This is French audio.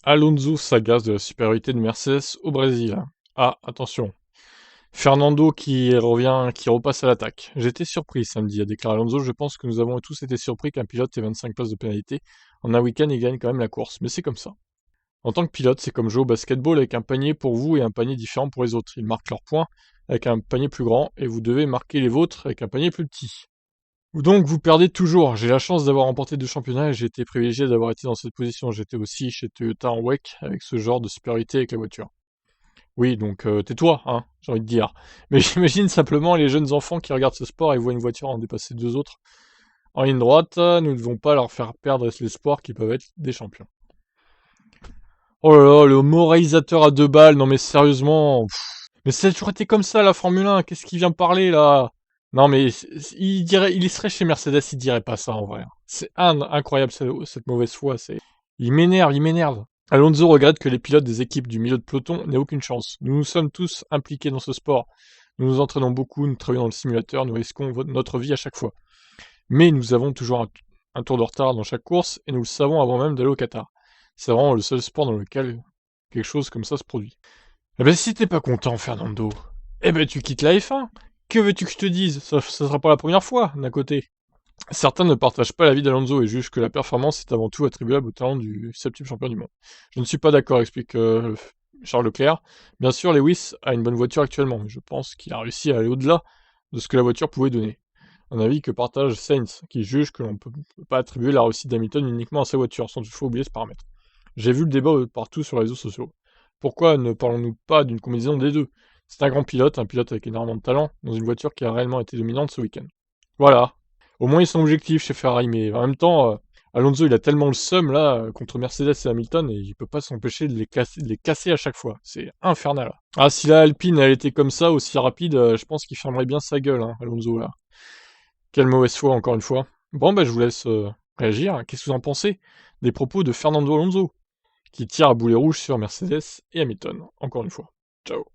Alonso s'agace de la supériorité de Mercedes au Brésil. Ah, attention. Fernando qui repasse à l'attaque. J'étais surpris samedi, a déclaré Alonso. Je pense que nous avons tous été surpris qu'un pilote ait 25 places de pénalité en un week-end et gagne quand même la course. Mais c'est comme ça. En tant que pilote, c'est comme jouer au basketball avec un panier pour vous et un panier différent pour les autres. Ils marquent leurs points avec un panier plus grand et vous devez marquer les vôtres avec un panier plus petit. Donc vous perdez toujours. J'ai la chance d'avoir remporté 2 championnats et j'ai été privilégié d'avoir été dans cette position. J'étais aussi chez Toyota en WEC avec ce genre de supériorité avec la voiture. Oui, donc tais-toi, hein, j'ai envie de dire. Mais j'imagine simplement les jeunes enfants qui regardent ce sport et voient une voiture en dépasser 2 autres en ligne droite. Nous ne devons pas leur faire perdre l'espoir qu'ils peuvent être des champions. Oh là là, le moralisateur à 2 balles, non mais sérieusement. Mais ça a toujours été comme ça la Formule 1, qu'est-ce qu'il vient parler là? Non mais il serait chez Mercedes, il dirait pas ça en vrai. C'est incroyable cette mauvaise foi, il m'énerve. Alonso regrette que les pilotes des équipes du milieu de peloton n'aient aucune chance. Nous sommes tous impliqués dans ce sport. Nous nous entraînons beaucoup, nous travaillons dans le simulateur, nous risquons notre vie à chaque fois. Mais nous avons toujours un tour de retard dans chaque course et nous le savons avant même d'aller au Qatar. C'est vraiment le seul sport dans lequel quelque chose comme ça se produit. Eh ben si t'es pas content, Fernando, eh ben tu quittes la F1. Que veux-tu que je te dise? Ça sera pas la première fois, d'un côté. Certains ne partagent pas l'avis d'Alonso et jugent que la performance est avant tout attribuable au talent du septième champion du monde. Je ne suis pas d'accord, explique Charles Leclerc. Bien sûr, Lewis a une bonne voiture actuellement, mais je pense qu'il a réussi à aller au-delà de ce que la voiture pouvait donner. Un avis que partage Sainz, qui juge que l'on ne peut pas attribuer la réussite d'Hamilton uniquement à sa voiture, sans toutefois oublier ce paramètre. J'ai vu le débat partout sur les réseaux sociaux. Pourquoi ne parlons-nous pas d'une combinaison des deux? C'est un grand pilote, un pilote avec énormément de talent, dans une voiture qui a réellement été dominante ce week-end. Voilà. Au moins ils sont objectifs chez Ferrari, mais en même temps, Alonso il a tellement le seum là contre Mercedes et Hamilton et il peut pas s'empêcher de les casser à chaque fois. C'est infernal. Ah si la Alpine elle était comme ça aussi rapide, je pense qu'il fermerait bien sa gueule, hein, Alonso là. Quelle mauvaise foi encore une fois. Bon bah je vous laisse réagir. Qu'est-ce que vous en pensez des propos de Fernando Alonso qui tire à boulet rouge sur Mercedes et Hamilton, encore une fois. Ciao.